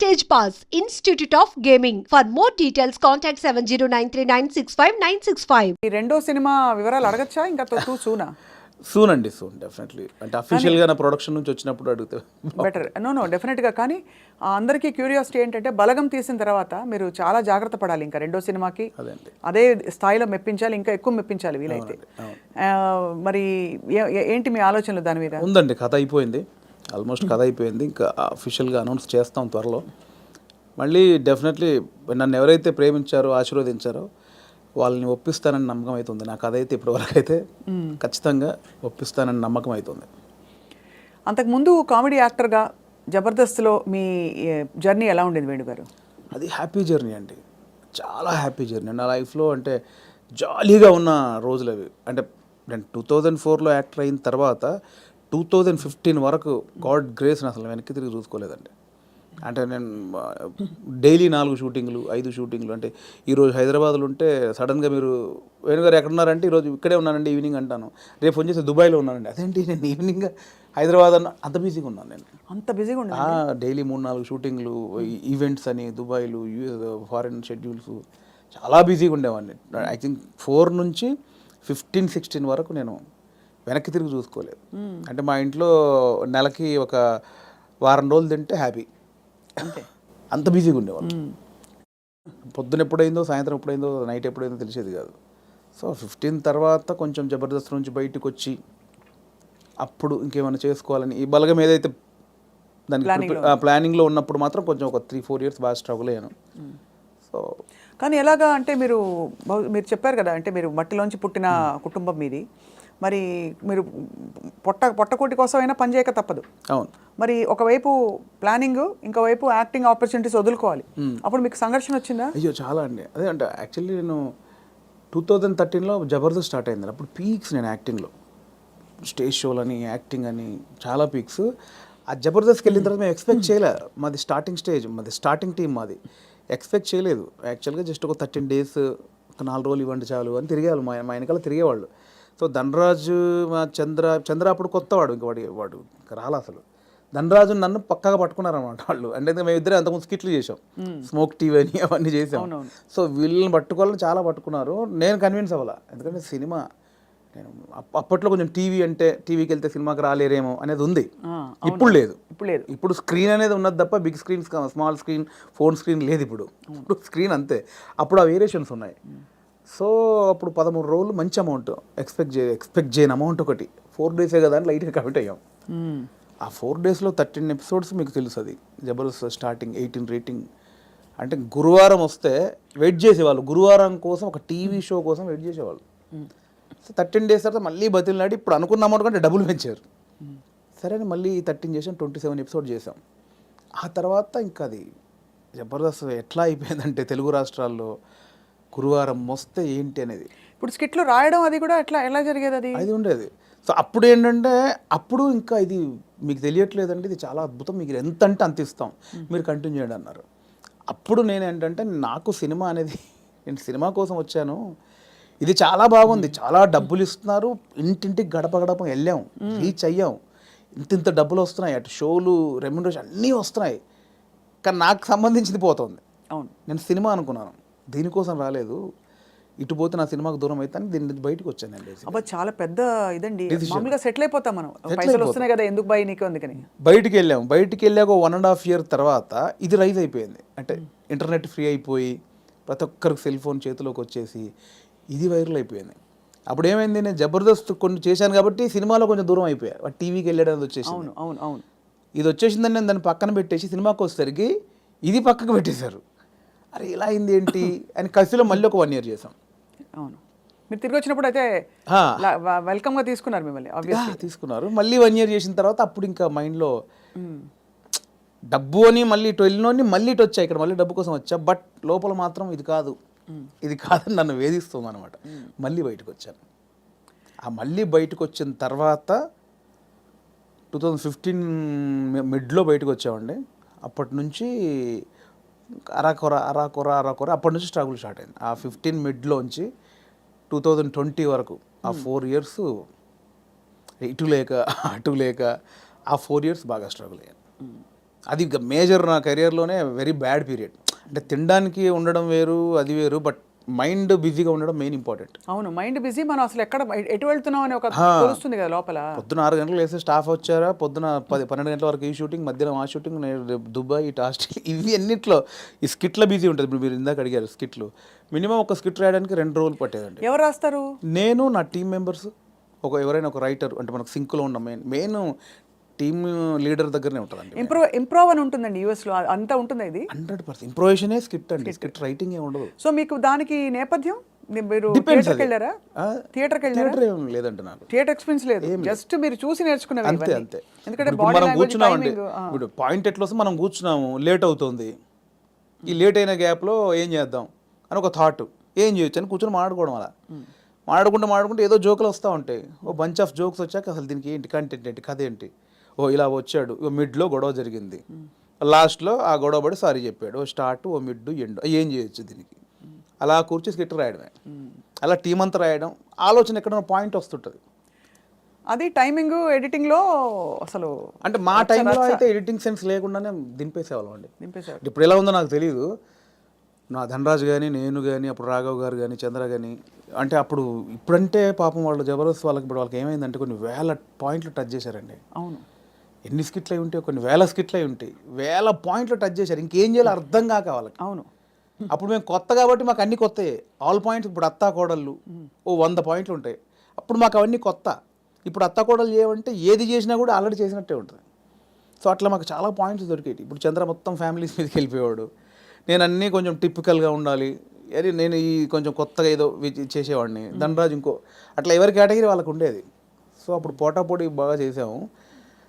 Stage Pass, Institute of Gaming. For more details, contact 709396596. ఈ రెండో cinema వివరాలు అడగచ్చా ఇంకా టూ సూనా? సూన్ అండి, సూన్ డెఫినెట్లీ. అంటే అఫీషియల్గా నా ప్రొడక్షన్ నుంచి వచ్చినప్పుడు అడిగితే బెటర్. నో డెఫినెట్గా. కానీ అందరికీ క్యూరియాసిటీ ఏంటంటే బలగం తీసిన తర్వాత మీరు చాలా జాగ్రత్త పడాలి. ఇంకా రెండో సినిమాకి అదే స్థాయిలో మెప్పించాలి, ఇంకా ఎక్కువ మెప్పించాలి వీలైతే. మరి ఏంటి మీ ఆలోచనలు దాని మీద? ఉందండి, కథ అయిపోయింది, ఆల్మోస్ట్ కథ అయిపోయింది. ఇంకా అఫీషియల్గా అనౌన్స్ చేస్తాం త్వరలో. మళ్ళీ డెఫినెట్లీ నన్ను ఎవరైతే ప్రేమించారో ఆశీర్వదించారో వాళ్ళని ఒప్పిస్తానని నమ్మకం అవుతుంది. నాకు అదైతే ఇప్పటివరకు అయితే ఖచ్చితంగా ఒప్పిస్తానని నమ్మకం అవుతుంది. అంతకుముందు కామెడీ యాక్టర్గా జబర్దస్త్లో మీ జర్నీ ఎలా ఉండేది వేణు గారు? అది హ్యాపీ జర్నీ అండి, చాలా హ్యాపీ జర్నీ. నా లైఫ్లో అంటే జాలీగా ఉన్న రోజులు అవి. అంటే నేను 2004లో యాక్టర్ అయిన తర్వాత 2015 వరకు గాడ్ గ్రేస్ని అసలు వెనక్కి తిరిగి చూసుకోలేదండి. అంటే నేను డైలీ 4 షూటింగ్లు 5 షూటింగ్లు. అంటే ఈరోజు హైదరాబాద్లో ఉంటే సడన్గా మీరు వేణుగారు ఎక్కడున్నారంటే ఈరోజు ఇక్కడే ఉన్నానండి ఈవినింగ్ అంటాను. రేపు ఫోన్ చేసి దుబాయ్లో ఉన్నానండి. అదేంటి నేను ఈవినింగ్ హైదరాబాద్ అన్న అంత బిజీగా ఉన్నాను నేను. అంత బిజీగా ఉన్నా డైలీ 3-4 షూటింగ్లు, ఈవెంట్స్ అని దుబాయ్లు, ఫారిన్ షెడ్యూల్స్, చాలా బిజీగా ఉండేవాడిని. ఐ థింక్ 4 నుంచి 15-16 వరకు నేను వెనక్కి తిరిగి చూసుకోలేదు. అంటే మా ఇంట్లో నెలకి ఒక వారం రోజులు తింటే హ్యాపీ, అంత బిజీగా ఉండేవాళ్ళు. పొద్దున ఎప్పుడైందో, సాయంత్రం ఎప్పుడైందో, నైట్ ఎప్పుడైందో తెలిసేది కాదు. సో 15 తర్వాత కొంచెం జబర్దస్త్ నుంచి బయటకు వచ్చి అప్పుడు ఇంకేమైనా చేసుకోవాలని ఈ బలగం ఏదైతే దానికి ప్లానింగ్లో ఉన్నప్పుడు మాత్రం కొంచెం ఒక 3-4 ఇయర్స్ బాగా స్ట్రగుల్ అయ్యాను. సో కానీ ఎలాగా అంటే మీరు చెప్పారు కదా, అంటే మీరు మట్టిలోంచి పుట్టిన కుటుంబం మీది. మరి మీరు పొట్టకోటి కోసం అయినా పనిచేయక తప్పదు. అవును. మరి ఒకవైపు ప్లానింగ్, ఇంకోవైపు యాక్టింగ్ ఆపర్చునిటీస్ వదులుకోవాలి. అప్పుడు మీకు సంఘర్షణ వచ్చిందా? అయ్యో చాలా అండి. అదే అంటే యాక్చువల్లీ నేను 2013లో జబర్దస్త్ స్టార్ట్ అయింది. అప్పుడు పీక్స్ నేను యాక్టింగ్లో, స్టేజ్ షోలని, యాక్టింగ్ అని చాలా పీక్స్. ఆ జబర్దస్త్కి వెళ్ళిన తర్వాత మేము ఎక్స్పెక్ట్ చేయలే. మాది స్టార్టింగ్ స్టేజ్, మాది స్టార్టింగ్ టీం, మాది ఎక్స్పెక్ట్ చేయలేదు. యాక్చువల్గా జస్ట్ ఒక 13 డేస్, ఒక 4 రోజులు ఇవ్వండి చాలు అని తిరిగేవాళ్ళు, మా వెనకాల తిరిగేవాళ్ళు. సో ధనరాజు, మా చంద్ర అప్పుడు కొత్తవాడు, ఇంక వాడు ఇంకా రాలే అసలు. ధనరాజు నన్ను పక్కగా పట్టుకున్నారన్నమాట వాళ్ళు. అంటే మేము ఇద్దరే అంతకుముందు స్కిట్లు చేసాం, స్మోక్ టీవీ అని అవన్నీ చేసాం. సో వీళ్ళని పట్టుకోవాలని చాలా పట్టుకున్నారు. నేను కన్విన్స్ అవ్వాల, ఎందుకంటే సినిమా నేను అప్పట్లో కొంచెం టీవీ అంటే టీవీకి వెళ్తే సినిమాకి రాలేరేమో అనేది ఉంది. ఇప్పుడు లేదు. ఇప్పుడు స్క్రీన్ అనేది ఉన్నది తప్ప big screen, small screen, phone screen లేదు. ఇప్పుడు స్క్రీన్ అంతే. అప్పుడు ఆ వేరియేషన్స్ ఉన్నాయి. సో అప్పుడు 13 రోజులు మంచి అమౌంట్ ఎక్స్పెక్ట్ చేయని అమౌంట్ ఒకటి. 4 డేసే కదా అని లైట్గా కమిట్ అయ్యాం. ఆ 4 డేస్లో 13 ఎపిసోడ్స్ మీకు తెలుసు. అది జబర్దస్త్ స్టార్టింగ్ 18 రేటింగ్. అంటే గురువారం వస్తే వెయిట్ చేసేవాళ్ళు, గురువారం కోసం ఒక టీవీ షో కోసం వెయిట్ చేసేవాళ్ళు. సో 13 డేస్ తర్వాత మళ్ళీ బతిలాడి ఇప్పుడు అనుకున్న అమౌంట్ కంటే డబ్బులు పెంచారు. సరే అని మళ్ళీ 13 చేసాం, 27 ఎపిసోడ్ చేసాం. ఆ తర్వాత ఇంకా అది జబర్దస్త్ ఎట్లా అయిపోయిందంటే తెలుగు రాష్ట్రాల్లో గురువారం వస్తే ఏంటి అనేది. ఇప్పుడు స్కిట్లు రాయడం అది కూడా ఎలా జరిగేది? అది ఉండేది. సో అప్పుడు ఏంటంటే అప్పుడు ఇంకా ఇది మీకు తెలియట్లేదండి, ఇది చాలా అద్భుతం, మీకు ఎంత అంటే అంత ఇస్తాం, మీరు కంటిన్యూ చేయండి అన్నారు. అప్పుడు నేను ఏంటంటే నాకు సినిమా అనేది, నేను సినిమా కోసం వచ్చాను, ఇది చాలా బాగుంది, చాలా డబ్బులు ఇస్తున్నారు, ఇంటింటికి గడప గడప వెళ్ళాం, రీచ్ అయ్యాం, ఇంత డబ్బులు వస్తున్నాయి, అటు షోలు, రెమ్యునరేషన్ అన్నీ వస్తున్నాయి, కానీ నాకు సంబంధించింది పోతుంది. అవును, నేను సినిమా అనుకున్నాను, దీనికోసం రాలేదు, ఇటు పోతే నా సినిమాకు దూరం అవుతాను, దీని నుంచి బయటకు వచ్చాను నేను. అబ్బా చాలా పెద్ద ఇదండి. మామూలుగా సెటిల్ అయిపోతాం మనం, పైసలు వస్తున్నాయి కదా ఎందుకు బై నీకు అందుకని బయటికి వెళ్ళాము. బయటికి వెళ్ళాక 1.5 year తర్వాత ఇది రైజ్ అయిపోయింది. అంటే ఇంటర్నెట్ ఫ్రీ అయిపోయి ప్రతి ఒక్కరికి సెల్ ఫోన్ చేతిలోకి వచ్చేసి ఇది వైరల్ అయిపోయింది. అప్పుడు ఏమైంది, నేను జబర్దస్త్ కొన్ని చేశాను కాబట్టి సినిమాలో కొంచెం దూరం అయిపోయా, టీవీకి వెళ్ళడం వచ్చేసి. అవును ఇది వచ్చేసిందని నేను దాన్ని పక్కన పెట్టేసి సినిమాకి వచ్చేసరికి ఇది పక్కకు పెట్టేశారు. అరే ఇలా అయింది ఏంటి అని కసిలో మళ్ళీ ఒక 1 year చేసాం. అవును, మీరు తిరిగి వచ్చినప్పుడు అయితే వెల్కమ్గా తీసుకున్నారు మిమ్మల్ని, తీసుకున్నారు. మళ్ళీ 1 year చేసిన తర్వాత అప్పుడు ఇంకా మైండ్లో డబ్బు అని మళ్ళీ ఇటు వెళ్ళినోని మళ్ళీ ఇటు వచ్చా, ఇక్కడ మళ్ళీ డబ్బు కోసం వచ్చా, బట్ లోపల మాత్రం ఇది కాదని నన్ను వేధిస్తాం అనమాట. మళ్ళీ బయటకు వచ్చాను. ఆ మళ్ళీ బయటకు వచ్చిన తర్వాత 2015 మిడ్లో బయటకు వచ్చామండి. అప్పటి నుంచి అరాకొర అప్పటి నుంచి స్ట్రగుల్ స్టార్ట్ అయింది. ఆ 15 మిడ్లోంచి 2020 వరకు ఆ 4 years ఇటు లేక అటు లేక ఆ 4 years బాగా స్ట్రగుల్ అయ్యాను. అది మేజర్ నా కెరియర్లోనే వెరీ బ్యాడ్ పీరియడ్. అంటే తినడానికి ఉండడం వేరు, అది వేరు, బట్ మైండ్ బిజీగా ఉండడం మెయిన్ ఇంపార్టెంట్. అవును, మైండ్ బిజీ. మనం అసలు ఎటు వెళ్తున్నాం అని ఒక తెలుస్తుంది కదా లోపల. పొద్దున 6 గంటలకు వేస్తే స్టాఫ్ వచ్చారా, పొద్దున 12 గంటల వరకు ఈ షూటింగ్, మధ్యాహ్నం ఆ షూటింగ్, రేపు దుబాయ్, ఇటు ఆస్ట్రేలియా, ఇవి అన్నిట్లో ఈ స్కిట్ల బిజీ ఉంటుంది. ఇప్పుడు మీరు ఇందాక అడిగారు స్కిట్లు, మినిమం ఒక స్కిట్ రాయడానికి 2 రోజులు పట్టేదండి. ఎవరు రాస్తారు? నేను, నా టీం మెంబర్స్, ఎవరైనా ఒక రైటర్, అంటే మనకు సింక్లో ఉన్న మెయిన్ టీమ్ లీడర్ దగ్గరనే ఉంటుందండి. ఇంప్రూవ్ అని ఉంటుందండి యూఎస్లో, అంతా ఉంటుంది. ఇది 100% ఇంప్రూవేషనే స్క్రిప్ట్ అండి, స్క్రిప్ట్ రైటింగ్ ఏ ఉండదు. సో మీకు దానికి నేపథ్యం, మీరు Depends థియేటర్కి అది. వెళ్ళారా? థియేటర్కి వెళ్ళారా? థియేటర్ ఏం లేదండి నాకు. థియేటర్ ఎక్స్పీరియన్స్ లేదు, జస్ట్ మీరు చూసి నేర్చుకున్నవి అంతే ఇవన్నీ. అంతే. ఎందుకంటే ఇప్పుడు బాడీ మనం లాంగ్వేజ్, కూర్చున్నామండి, టైమింగ్. ఇప్పుడు పాయింట్ ఎట్లా వస్తే మనం కూర్చున్నాము, లేట్ అవుతుంది, ఈ లేట్ అయిన గ్యాప్లో ఏం చేద్దాం అని ఒక థాట్, ఏం చేయొచ్చు అని కూర్చొని మాట్లాడుకోవడం. అలా మాట్లాడుకుంటే ఏదో జోకులు వస్తూ ఉంటాయి. ఓ బంచ్ ఆఫ్ జోక్స్ వచ్చాక అసలు దీనికి ఏంటి కంటెంట్ ఏంటి, కథ ఏంటి, ఓ ఇలా వచ్చాడు, ఓ మిడ్లో గొడవ జరిగింది, లాస్ట్లో ఆ గొడవ పడి సారీ చెప్పాడు, ఓ స్టార్ట్, ఓ మిడ్, ఎండ్, ఏం చేయొచ్చు దీనికి, అలా కూర్చి స్కిట్ రాయడమే. అలా టీం అంతా రాయడం, ఆలోచన ఎక్కడైనా పాయింట్ వస్తుంటుంది. అది టైమింగ్, ఎడిటింగ్లో అసలు అంటే మా టైంలో అయితే ఎడిటింగ్ సెన్స్ లేకుండానే దింపేసేవాళ్ళం అండి. నింపేశారు. ఇప్పుడు ఎలా ఉందో నాకు తెలియదు. నా ధనరాజు కానీ, నేను కానీ, అప్పుడు రాఘవ్ గారు కానీ, చంద్ర కానీ, అంటే అప్పుడు ఇప్పుడంటే పాపం వాళ్ళు జబర్దస్త్ వాళ్ళకి ఇప్పుడు వాళ్ళకి ఏమైందంటే కొన్ని వేల పాయింట్లు టచ్ చేశారండి. అవును, ఎన్ని స్కిట్లు అయి ఉంటాయి, కొన్ని వేల స్కిట్లు అయి ఉంటాయి, వేల పాయింట్లు టచ్ చేశారు. ఇంకేం చేయాలో అర్థం కాక వాళ్ళకి. అవును. అప్పుడు మేము కొత్త కాబట్టి మాకు అన్ని కొత్తయే, ఆల్ పాయింట్స్. ఇప్పుడు అత్తా కోడళ్ళు ఓ 100 పాయింట్లు ఉంటాయి, అప్పుడు మాకు అవన్నీ కొత్త. ఇప్పుడు అత్తా కోడలు చేయమంటే ఏది చేసినా కూడా ఆల్రెడీ చేసినట్టే ఉంటుంది. సో అట్లా మాకు చాలా పాయింట్స్ దొరికేవి. ఇప్పుడు చంద్ర మొత్తం ఫ్యామిలీస్ మీదకి వెళ్ళిపోయేవాడు, నేను అన్నీ కొంచెం టిపికల్గా ఉండాలి, అది నేను ఈ కొంచెం కొత్తగా ఏదో చేసేవాడిని, ధనరాజు ఇంకో, అట్లా ఎవరి కేటగిరీ వాళ్ళకు ఉండేది. సో అప్పుడు పోటాపోటీ బాగా చేసాము.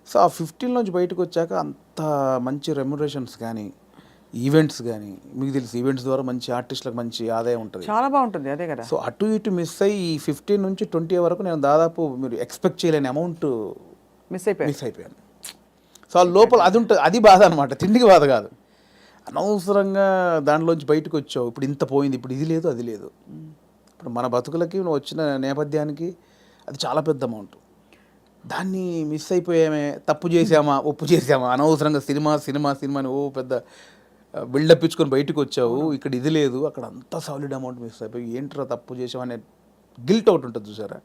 సో ఆ 15 నుంచి బయటకు వచ్చాక అంత మంచి రెమ్యునరేషన్స్ కానీ, ఈవెంట్స్ కానీ, మీకు తెలుసు ఈవెంట్స్ ద్వారా మంచి ఆర్టిస్టులకు మంచి ఆదాయం ఉంటుంది, చాలా బాగుంటుంది. అదే కదా. సో అటు ఇటు మిస్ అయ్యి ఈ 15 నుంచి 20 వరకు నేను దాదాపు మీరు ఎక్స్పెక్ట్ చేయలేని అమౌంట్ మిస్ అయిపోయాను. సో ఆ లోపల అది ఉంటుంది, అది బాధ అనమాట, తిండికి బాధ కాదు. అనవసరంగా దాంట్లోంచి బయటకు వచ్చావు, ఇప్పుడు ఇంత పోయింది, ఇప్పుడు ఇది లేదు అది లేదు. ఇప్పుడు మన బతుకులకి నువ్వు వచ్చిన నేపథ్యానికి అది చాలా పెద్ద అమౌంట్. దాన్ని మిస్ అయిపోయామే, తప్పు చేసామా, ఒప్పు చేసామా, అనవసరంగా సినిమాని ఓ పెద్ద బిల్డప్ ఇచ్చుకొని బయటకు వచ్చావు, ఇక్కడ ఇది లేదు, అక్కడ అంతా సాలిడ్ అమౌంట్ మిస్ అయిపోయి ఏంట్రా తప్పు చేసామనే గిల్ట్ ఒకటి ఉంటుంది చూసారా,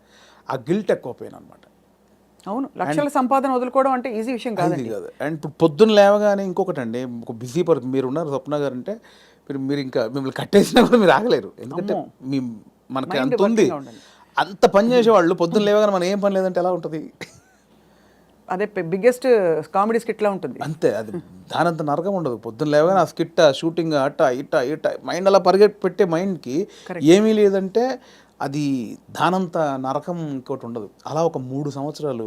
ఆ గిల్ట్ ఎక్కువ పోయాను అనమాట. అవును, లక్షల సంపాదన వదులుకోవడం అంటే ఈజీ విషయం కాదు. అండ్ ఇప్పుడు పొద్దున్న లేవగానే ఇంకొకటి అండి, ఒక బిజీ మీరు ఉన్నారు స్వప్న గారు అంటే, మీరు ఇంకా మిమ్మల్ని కట్టేసినా కూడా మీరు ఆగలేరు, ఎందుకంటే మనకి అంత ఉంది, అంత పని చేసేవాళ్ళు పొద్దున్న లేవగానే మనం ఏం పని లేదంటే ఎలా ఉంటుంది. అదే బిగ్గెస్ట్ కామెడీ స్కిట్లా ఉంటుంది. అంతే, అది దానంత నరకం ఉండదు. పొద్దున్న లేవగానే ఆ స్కిట్, షూటింగ్, అట్ట ఇట్ట మైండ్ అలా పెట్టే మైండ్కి ఏమీ లేదంటే అది దానంత నరకం ఇంకోటి ఉండదు. అలా ఒక 3 సంవత్సరాలు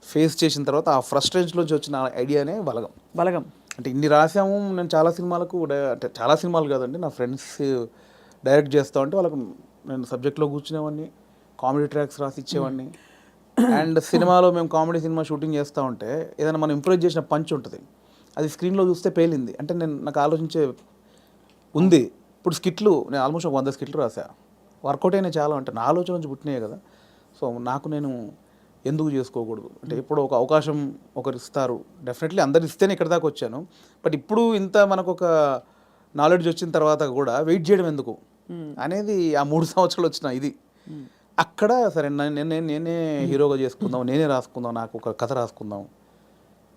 ఫేస్ చేసిన తర్వాత ఆ ఫ్రస్ట్రేషన్లోంచి వచ్చిన ఐడియానే బలగం. అంటే ఇన్ని రాసాము, నేను చాలా సినిమాలకు, అంటే చాలా సినిమాలు కాదండి, నా ఫ్రెండ్స్ డైరెక్ట్ చేస్తా ఉంటే వాళ్ళకు నేను సబ్జెక్ట్లో కూర్చునేవాడిని, కామెడీ ట్రాక్స్ రాసి ఇచ్చేవాడిని. అండ్ సినిమాలో మేము కామెడీ సినిమా షూటింగ్ చేస్తూ ఉంటే ఏదైనా మనం ఇంప్రూవ్ చేసిన పంచ్ ఉంటుంది, అది స్క్రీన్లో చూస్తే పేలింది అంటే నాకు ఆలోచించే ఉంది. ఇప్పుడు స్కిట్లు నేను ఆల్మోస్ట్ ఒక 100 స్కిట్లు రాసా, వర్కౌట్ అయినా చాలా, అంటే నా ఆలోచన నుంచి పుట్టినాయి కదా. సో నాకు నేను ఎందుకు చేసుకోకూడదు, అంటే ఎప్పుడు ఒక అవకాశం ఒకరు ఇస్తారు, డెఫినెట్లీ అందరు ఇస్తేనే ఇక్కడ దాకా వచ్చాను. బట్ ఇప్పుడు ఇంత మనకు ఒక నాలెడ్జ్ వచ్చిన తర్వాత కూడా వెయిట్ చేయడం ఎందుకు అనేది ఆ 3 సంవత్సరాలు వచ్చిన ఇది. అక్కడ సరే నేనే హీరోగా చేసుకుందాం, నేనే రాసుకుందాం, నాకు ఒక కథ రాసుకుందాం,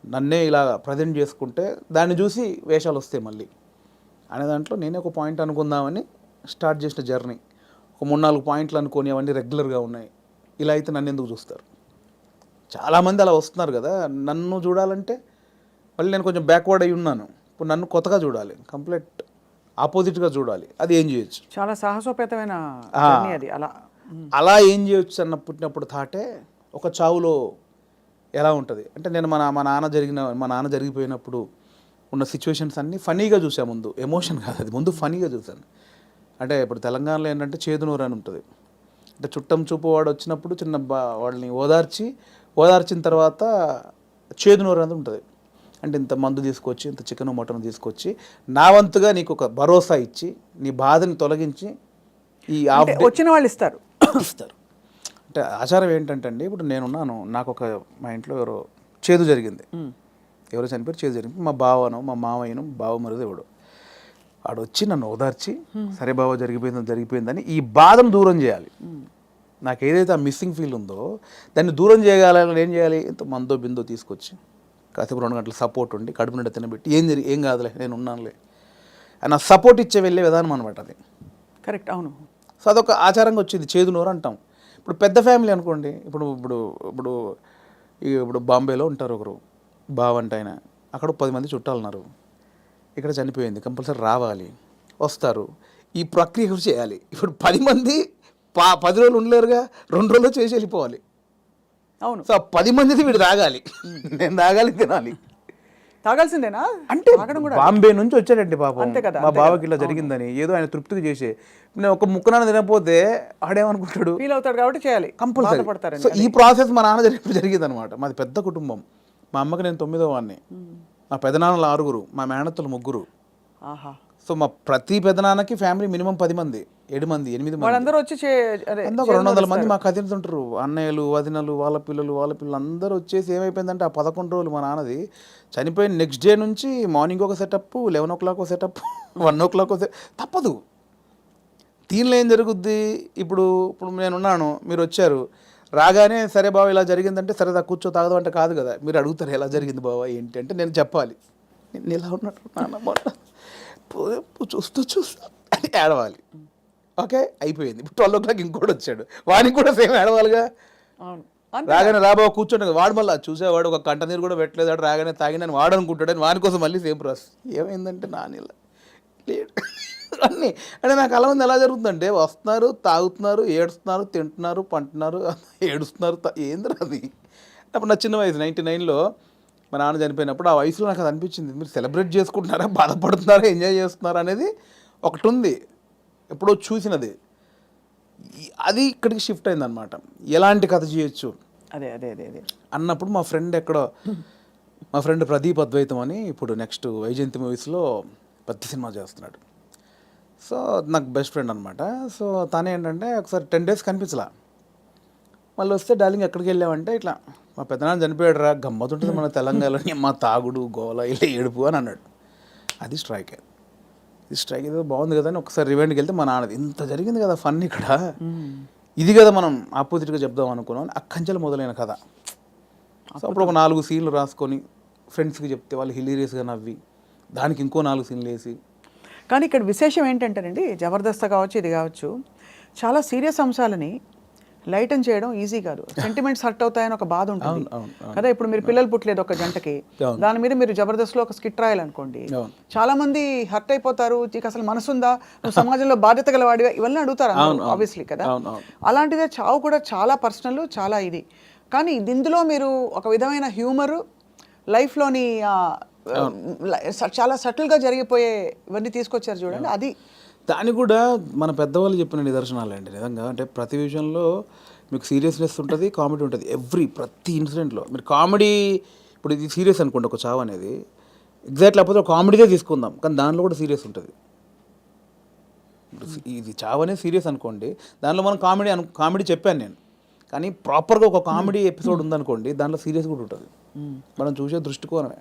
నన్నే ఇలా ప్రజెంట్ చేసుకుంటే దాన్ని చూసి వేషాలు వస్తాయి మళ్ళీ అనే దాంట్లో నేనే ఒక పాయింట్ అనుకుందామని స్టార్ట్ చేసిన జర్నీ. ఒక 3-4 పాయింట్లు అనుకొని అవన్నీ రెగ్యులర్గా ఉన్నాయి. ఇలా అయితే నన్ను ఎందుకు చూస్తారు, చాలామంది అలా వస్తున్నారు కదా, నన్ను చూడాలంటే మళ్ళీ నేను కొంచెం బ్యాక్వర్డ్ అయి ఉన్నాను, ఇప్పుడు నన్ను కొత్తగా చూడాలి, కంప్లీట్ ఆపోజిట్గా చూడాలి, అది ఏం చేయొచ్చు, చాలా సాహసోపేతమైన జర్నీ అది. అలా ఏం చేయొచ్చు అన్న పుట్టినప్పుడు థాటే ఒక చావులో ఎలా ఉంటుంది అంటే, నేను మా నాన్న జరిగిపోయినప్పుడు ఉన్న సిచ్యువేషన్స్ అన్నీ ఫనీగా చూసాను. ముందు ఎమోషన్ కాదు అది, ముందు ఫనీగా చూశాను. అంటే ఇప్పుడు తెలంగాణలో ఏంటంటే చేదునూరు అని ఉంటుంది, అంటే చుట్టం చూపు వాడు వచ్చినప్పుడు వాళ్ళని ఓదార్చిన తర్వాత చేదునూరు అనేది ఉంటుంది. అంటే ఇంత మందు తీసుకొచ్చి, ఇంత చికెన్ మటన్ తీసుకొచ్చి నా వంతుగా నీకు ఒక భరోసా ఇచ్చి, నీ బాధని తొలగించి ఈ వచ్చిన వాళ్ళు ఇస్తారు. అంటే ఆచారం ఏంటంటే అండి, ఇప్పుడు నేనున్నాను, నాకు ఒక మా ఇంట్లో ఎవరో చేదు జరిగింది, ఎవరో చనిపోయారు, చేదు జరిగింది. మా బావనో మా మామయ్యను బావ మరిది ఎవడో ఆడు వచ్చి నన్ను ఓదార్చి సరే బావ జరిగిపోయిందని ఈ బాధను దూరం చేయాలి. నాకు ఏదైతే ఆ మిస్సింగ్ ఫీల్ ఉందో దాన్ని దూరం చేయగలని ఏం చేయాలి, ఇంత మందో బిందో తీసుకొచ్చి కాసేపు 2 గంటలు సపోర్ట్ ఉండి కడుపు నిండా తినబెట్టి ఏం కాదులే నేను ఉన్నానులే అని ఆ సపోర్ట్ ఇచ్చే వెళ్ళే విధానం అనమాట అది. కరెక్ట్, అవును. సో అదొక ఆచారంగా వచ్చింది, చేదు నోరు అంటాం. ఇప్పుడు పెద్ద ఫ్యామిలీ అనుకోండి, ఇప్పుడు ఇప్పుడు ఇప్పుడు ఇప్పుడు బాంబేలో ఉంటారు ఒకరు బావంట ఆయన, అక్కడ 10 మంది చుట్టాలు ఉన్నారు, ఇక్కడ చనిపోయింది కంపల్సరీ రావాలి, వస్తారు, ఈ ప్రక్రియ చేయాలి. ఇప్పుడు 10 మంది 10 రోజులు ఉండలేరుగా, 2 రోజులు చేసి వెళ్ళిపోవాలి. అవును. సో 10 మందిది వీడు తాగాలి, నేను తాగాలి, తినాలి, తాగాల్సిందేనా అంటే బాంబే నుంచి వచ్చాడండి పాపం. అంతే కదా, మా బావకి ఇలా జరిగిందని ఏదో ఆయన తృప్తికి చేసే, నేను ఒక ముక్కనాన్ని తినకపోతే ఆడేమనుకుంటాడు, ఫీల్ అవుతాడు కాబట్టి చేయాలి, కంపల్సరీ. సో ఈ ప్రాసెస్ మా నాన్న జరిగింది అనమాట. మాది పెద్ద కుటుంబం, మా అమ్మకి నేను 9వ వాడిని, మా పెదనాన్నలు 6, మా మేనత్తలు 3. ఆహా. సో మా ప్రతి పెదనాన్నకి ఫ్యామిలీ మినిమం 10 మంది, 7 మంది, 8 మంది, వాళ్ళందరూ వచ్చి 200 మంది మా కజిన్స్ ఉంటారు, అన్నయ్యలు వదినలు వాళ్ళ పిల్లలు అందరూ వచ్చేసి ఏమైపోయిందంటే ఆ 11 రోజులు మా నాన్నది చనిపోయిన నెక్స్ట్ డే నుంచి మార్నింగ్ ఒక సెటప్, 11 o'clock ఒక సెటప్, 1 o'clock తప్పదు. దీనిలో ఏం జరుగుద్ది, ఇప్పుడు నేనున్నాను, మీరు వచ్చారు, రాగానే సరే బావ ఇలా జరిగిందంటే సరే కూర్చో తాగదు అంటే కాదు కదా, మీరు అడుగుతారు ఎలా జరిగింది బావ ఏంటి అంటే నేను చెప్పాలి, నేను ఇలా ఉన్నట్టు నాన్న చూస్తూ అని ఏడవాలి. ఓకే అయిపోయింది. ఇప్పుడు 12 o'clock ఇంకోటి వచ్చాడు, వాడికి కూడా సేమ్ ఏడవాలిగా. రాగానే రాబావ కూర్చోండి, వాడు మళ్ళీ చూసేవాడు ఒక కంట నీరు కూడా పెట్టలేదు, వాడు రాగానే తాగినని వాడు అనుకుంటాడని వాని కోసం మళ్ళీ సేమ్ ప్రాసెస్. ఏమైందంటే నానిలా లేడు అన్నీ అంటే నాకు అలా ఉంది. ఎలా జరుగుతుందంటే వస్తున్నారు, తాగుతున్నారు, ఏడుస్తున్నారు, తింటున్నారు, పంటున్నారు, ఏడుస్తున్నారు, ఏందిరా అది. అప్పుడు నా చిన్న వయసు 99లో మా నాన్న చనిపోయినప్పుడు ఆ వయసులో నాకు అది అనిపించింది, మీరు సెలబ్రేట్ చేసుకుంటున్నారా, బాధపడుతున్నారా, ఎంజాయ్ చేస్తున్నారా అనేది ఒకటి ఉంది, ఎప్పుడో చూసినది. అది ఇక్కడికి షిఫ్ట్ అయిందనమాట. ఎలాంటి కథ చేయొచ్చు అదే అదే అదే అదే అన్నప్పుడు మా ఫ్రెండ్ ప్రదీప్ అద్వైతం అని ఇప్పుడు నెక్స్ట్ వైజయంతి మూవీస్లో పెద్ద సినిమా చేస్తున్నాడు. సో నాకు బెస్ట్ ఫ్రెండ్ అనమాట. సో తనే ఏంటంటే ఒకసారి 10 days కనిపించలా, మళ్ళీ వస్తే డార్లింగ్ ఎక్కడికి వెళ్ళామంటే ఇట్లా మా పెద్దనాన్న చనిపోయాడు రా, గమ్మతుంటుంది మన తెలంగాణలోని మా తాగుడు గోల ఇలా ఏడుపు అని అన్నాడు. అది స్ట్రైక్ ఏదో బాగుంది కదా అని ఒకసారి రివైండ్కి వెళ్తే మా నాన్నది ఇంత జరిగింది కదా ఫన్ ఇక్కడ, ఇది కదా మనం ఆపోజిట్గా చెప్దాం అనుకున్నాం. అక్కంచెలు మొదలైన కథ. సో అప్పుడు ఒక 4 సీన్లు రాసుకొని ఫ్రెండ్స్కి చెప్తే వాళ్ళు హిలీరియస్గా నవ్వి దానికి ఇంకో 4 సీన్లు వేసి. కానీ ఇక్కడ విశేషం ఏంటంటేనండి, జబర్దస్త్ కావచ్చు ఇది కావచ్చు, చాలా సీరియస్ అంశాలని లైటన్ చేయడం ఈజీ కాదు. సెంటిమెంట్స్ హర్ట్ అవుతాయని ఒక బాధ ఉంటుంది కదా. ఇప్పుడు మీరు పిల్లలు పుట్టలేదు ఒక జంటకి, దాని మీద మీరు జబర్దస్త్లో ఒక స్కిట్ రాయాలనుకోండి, చాలా మంది హర్ట్ అయిపోతారు, నీకు అసలు మనసుందా, నువ్వు సమాజంలో బాధ్యత గలవాడిగా, ఇవన్నీ అడుగుతారు ఆబ్వియస్లీ కదా. అలాంటిదే చావు కూడా చాలా పర్సనల్, చాలా ఇది. కానీ ఇందులో మీరు ఒక విధమైన హ్యూమరు, లైఫ్లోని చాలా సటిల్గా జరిగిపోయే ఇవన్నీ తీసుకొచ్చారు చూడండి. అది దాని కూడా మన పెద్దవాళ్ళు చెప్పిన నిదర్శనాలు అండి నిజంగా. అంటే ప్రతి విషయంలో మీకు సీరియస్నెస్ ఉంటుంది, కామెడీ ఉంటుంది. ప్రతి ఇన్సిడెంట్లో మీరు కామెడీ, ఇప్పుడు ఇది సీరియస్ అనుకోండి ఒక చావు అనేది, ఎగ్జాక్ట్ లేకపోతే ఒక కామెడీదే తీసుకుందాం, కానీ దానిలో కూడా సీరియస్ ఉంటుంది. ఇది చావు అనేది సీరియస్ అనుకోండి, దానిలో మనం కామెడీ చెప్పాను నేను, కానీ ప్రాపర్గా ఒక కామెడీ ఎపిసోడ్ ఉందనుకోండి, దాంట్లో సీరియస్ కూడా ఉంటుంది. మనం చూసే దృష్టికోణమే.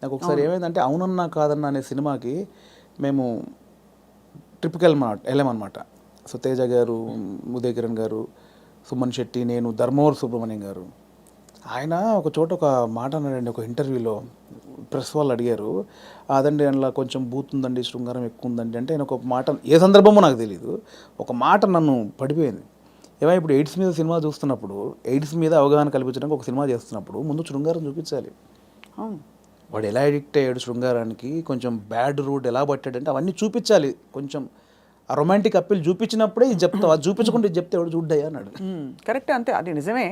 నాకు ఒకసారి ఏమైందంటే అవునన్నా కాదన్నా అనే సినిమాకి మేము ట్రిప్కి వెళ్ళామన్నమాట. సో తేజ గారు, ఉదయ్ కిరణ్ గారు, సుమన్ శెట్టి, నేను, ధర్మవరం సుబ్రహ్మణ్యం గారు. ఆయన ఒక చోట ఒక మాట అన్నాడండి ఒక ఇంటర్వ్యూలో. ప్రెస్ వాళ్ళు అడిగారు, అదండి అందులో కొంచెం బూత్ ఉందండి, శృంగారం ఎక్కువ ఉందండి అంటే ఆయన ఒక మాట, ఏ సందర్భమో నాకు తెలియదు, ఒక మాట నన్ను పడిపోయింది. ఏమైనా ఇప్పుడు ఎయిడ్స్ మీద సినిమా చూస్తున్నప్పుడు, ఎయిడ్స్ మీద అవగాహన కల్పించడానికి ఒక సినిమా చేస్తున్నప్పుడు ముందు శృంగారం చూపించాలి. వాడు ఎలా అడిక్ట్ అయ్యాడు శృంగారానికి, కొంచెం బ్యాడ్ రూట్ ఎలా పట్టాడంటే అవన్నీ చూపించాలి. కొంచెం ఆ రొమాంటిక్ అప్పీల్ చూపించినప్పుడే ఇది చెప్తావు, అది చూపించకుండా ఇది చెప్తే ఎవడు చూడ్డాయి అన్నాడు. కరెక్ట్, అంతే, అది నిజమే.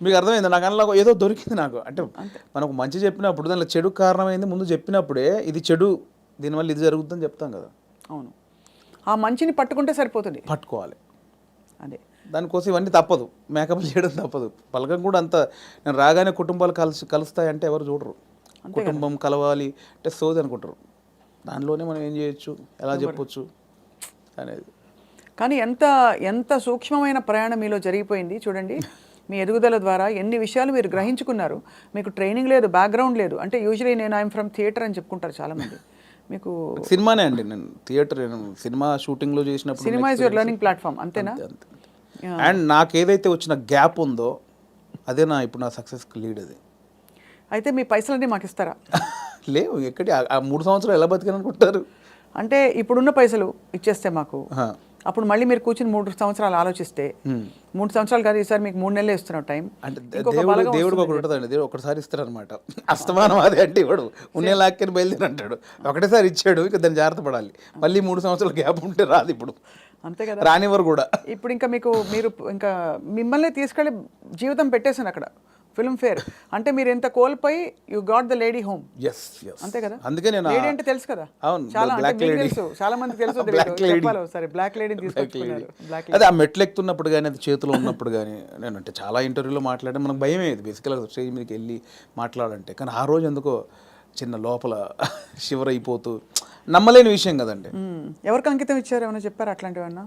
మీకు అర్థమైంది? నాకు అందులో ఏదో దొరికింది నాకు. అంటే మనకు మంచి చెప్పినప్పుడు దానిలో చెడు కారణమైంది ముందు చెప్పినప్పుడే, ఇది చెడు, దీనివల్ల ఇది జరుగుతుందని చెప్తాం కదా. అవును, ఆ మంచిని పట్టుకుంటే సరిపోతుంది, పట్టుకోవాలి. అదే దానికోసం ఇవన్నీ తప్పదు, మేకప్ చేయడం తప్పదు. పలకం కూడా అంత, నేను రాగానే కుటుంబాలు కలుస్తాయంటే ఎవరు చూడరు. కుటుంబం కలవాలి అంటే సోది అనుకుంటారు. దానిలోనే మనం ఏం చేయొచ్చు, ఎలా చెప్పొచ్చు అనేది. కానీ ఎంత సూక్ష్మమైన ప్రయాణం మీలో జరిగిపోయింది చూడండి. మీ ఎదుగుదల ద్వారా ఎన్ని విషయాలు మీరు గ్రహించుకున్నారు. మీకు ట్రైనింగ్ లేదు, బ్యాక్గ్రౌండ్ లేదు. అంటే యూజువలీ నేను ఐఎమ్ ఫ్రమ్ థియేటర్ అని చెప్పుకుంటారు చాలామంది. మీకు సినిమానే అండి, నేను థియేటర్, నేను సినిమా షూటింగ్లో చేసినప్పుడు cinema is your learning platform, అంతేనా? అండ్ నాకు ఏదైతే వచ్చిన గ్యాప్ ఉందో అదే ఇప్పుడు నా సక్సెస్కి లీడ్. అది అయితే మీ పైసలన్నీ మాకు ఇస్తారా? లేవు, ఎక్కడి ఆ 3 సంవత్సరాలు ఎలా బతికారనుకుంటారు? అంటే ఇప్పుడున్న పైసలు ఇచ్చేస్తే మాకు, అప్పుడు మళ్ళీ మీరు కూర్చుని 3 సంవత్సరాలు ఆలోచిస్తే, 3 సంవత్సరాలు కాదు ఈసారి మీకు 3 నెలలే ఇస్తున్నాం టైం. అంటే దేవుడు ఒకటి ఉంటుందండి, దేవుడు ఒకటిసారి ఇస్తారనమాట. అస్తమానం అదే అంటే ఇవ్వడు, ఉన్నే లాక్కని బయలుదేరి అంటాడు. ఒకటేసారి ఇచ్చాడు, ఇక దాన్ని జాగ్రత్త పడాలి. మళ్ళీ 3 సంవత్సరాల గ్యాప్ ఉంటే రాదు ఇప్పుడు, అంతే కదా, రానివ్వరు కూడా. ఇప్పుడు ఇంకా మీరు ఇంకా మిమ్మల్ని తీసుకెళ్ళి జీవితం పెట్టేశాను అక్కడ ఫిల్మ్ ఫేర్. అంటే మీరు ఎంత కోల్పోయి you got the lady home. అంతే కదా, అందుకే నేను లేడీ అంటే తెలుసు కదా, అవును, చాలా బ్లాక్ లేడీ తెలుసు, చాలా మంది తెలుసు. చెప్పాలి ఒకసారి, బ్లాక్ లేడీని తీసుకొచ్చుకున్నారు. బ్లాక్ అదే ఆ మెట్లు ఎక్కుతున్నప్పుడు కానీ, అది చేతిలో ఉన్నప్పుడు కానీ, నేను అంటే చాలా ఇంటర్వ్యూలో మాట్లాడే మనకు భయం అయ్యేది బేసికల్గా స్టేజ్ మీదకి వెళ్ళి మాట్లాడాలంటే. కానీ ఆ రోజు ఎందుకో చిన్న లోపల షివర్ అయిపోతూ, నమ్మలేని విషయం కదండి. ఎవరికి అంకితం ఇచ్చారు, ఏమైనా చెప్పారు అట్లాంటివన్నా?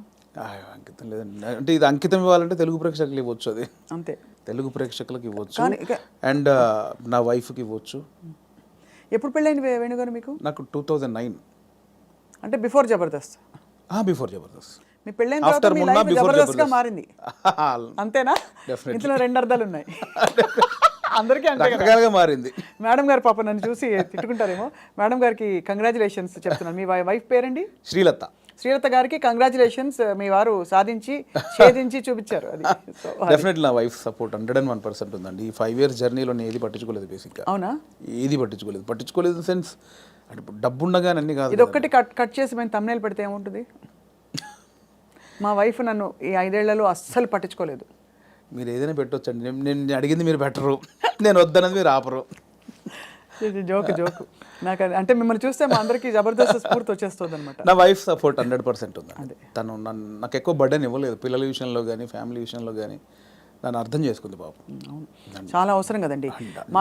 అంకితం లేదండి, అంటే ఇది అంకితం ఇవ్వాలంటే తెలుగు ప్రేక్షకులు ఇవ్వచ్చు, అది అంతే, తెలుగు ప్రేక్షకులకు ఇవ్వచ్చు, అండ్ నా వైఫ్కి ఇవ్వచ్చు. ఎప్పుడు పెళ్ళైంది వేణుగారు మీకు? నాకు 2009, అంటే బిఫోర్ జబర్దస్త్. బిఫోర్ జబర్దస్త్. మీ పెళ్ళైన తర్వాత మీ లైఫ్ జబర్దస్త్గా మారింది, అంతేనా? ఇందులో 2 అర్థాలు ఉన్నాయి. అందరికీ అంటే రకరకాలుగా మారింది. మేడం గారు పాప నన్ను చూసి తిట్టుకుంటారేమో. మేడం గారికి కంగ్రాచులేషన్స్ చెప్తున్నాను. మీ వైఫ్ పేరండి? శ్రీలత. శ్రీలత గారికి కంగ్రాచులేషన్స్, మీ వారు సాధించి ఛేదించి చూపించారు. అది డెఫినెట్లీ నా వైఫ్ సపోర్ట్ 101% ఉందండి. ఈ 5 years జర్నీలో నేను ఏది పట్టించుకోలేదు బేసిక్గా. అవునా? ఏది పట్టించుకోలేదు ఇన్ సెన్స్, అంటే డబ్బు ఉండగానే అన్ని కాదు. ఇది ఒక్కటి కట్ చేసి మేము thumbnail పెడితే ఏముంటుంది? మా వైఫ్ నన్ను ఈ 5 ఏళ్లలో అస్సలు పట్టించుకోలేదు. మీరు ఏదైనా పెట్టొచ్చండి, నేను అడిగింది మీరు పెట్టరు, నేను వద్దన్నది మీరు ఆపరు. జోక్ నాకు అంటే మిమ్మల్ని చూస్తే మా అందరికీ జబర్దస్త్ స్ఫూర్తి వచ్చేస్తుంది అనమాట. నా వైఫ్ సపోర్ట్ 100% ఉంది. తను నాకు ఎక్కువ బర్డెన్ ఇవ్వలేదు, పిల్లల విషయంలో కానీ ఫ్యామిలీ విషయంలో కానీ. నన్ను అర్థం చేసుకుంది పాపం. చాలా అవసరం కదండి.